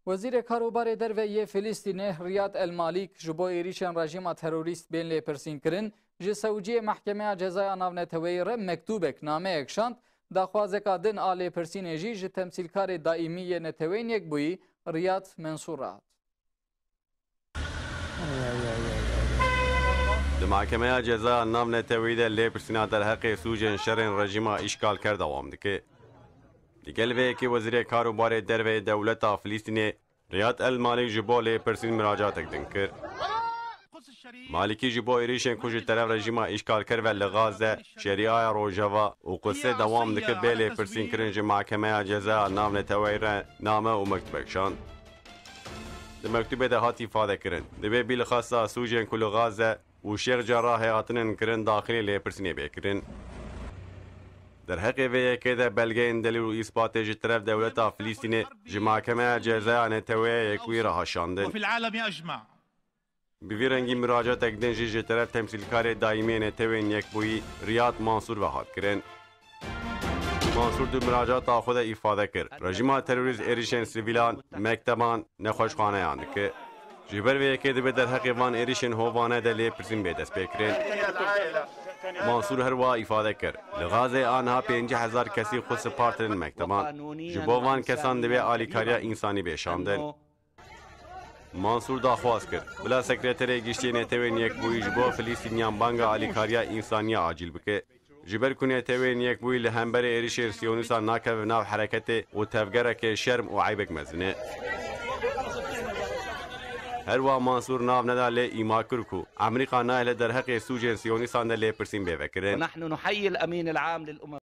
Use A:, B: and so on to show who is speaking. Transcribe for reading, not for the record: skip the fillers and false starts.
A: وزیر کاروبار درویه فلسطین ریاد المالیک جبو ایریشن رژیم تروریست بین لی پرسین کرن جه سوجی محکمه جزای ناونتوی ره مکتوبک نامه اکشاند داخوازه کادن آلی پرسین جی جه تمثیلکار دائمی نتوین یک بوی ریاد منصور راد.
B: محکمه جزای ناونتوی ده لی پرسینا در حق سوجن شرن رژیم اشکال کرد دوام دکه. دیگل که وزیر کاروبار دروی دولت فلسطین ریاد المالیک جبو لی پرسین مراجعه تکدن کرد. مالکی جبو ایریشن کجی طرف رژیم اشکال کرد و لغازه شریعه روجاوا و قصه دوام دکه به لی پرسین کرنج محکمه جزای ناونتوی را نامه و مکتوبکشان. ده مکتوبه ده هاتی ifade کرن. ده بیل خاصه سوجن کل غازه و شیخ جراح هاتنن کرن داخلی لی پرسینی بکرن. در حق وی که ده بلگه دلیل و اثبات طرف دولت فلسطین محکمه جزای نتوی یکوی را هاشاندن.
C: وفي العالم اجمع.
B: بویرنگی مراجعه تکدن جه طرف تمثیلکار دائمی نتوی یکبوی ریاد منصور وحاد کرن. منصور دو مراجعه خود ifade کرد. رژیم تروریست ایریشن سیویلان مکتبان نخوشخانه اند که جبر وی که ده در حق وان ایریشن هوانه ده لی پرسین به دست بکرن. منصور هر وا ifade کرد. لغازه آنها 5000 کسی خود سپارتن مکتبان. جبوان کسان دوی آلیکاریا انسانی بشاندن. منصور داخواست کرد. بلا سکرتری گشتی نتوین یک بوی جبو فلسطینیان بانگا آلیکاریا انسانی عاجل بکه. جبر کنه توین یک بوی لهمبر ایریشن سیونیسان ناکه و ناو حرکت و تفگره که شرم و عیبک مزنه. هر وا منصور ناو ندا لی ایما کرکو امریکا ناهل در حق سوجن سیونیسان لی پرسین بفکرن.
D: ونحن نحيي الامين العام للامم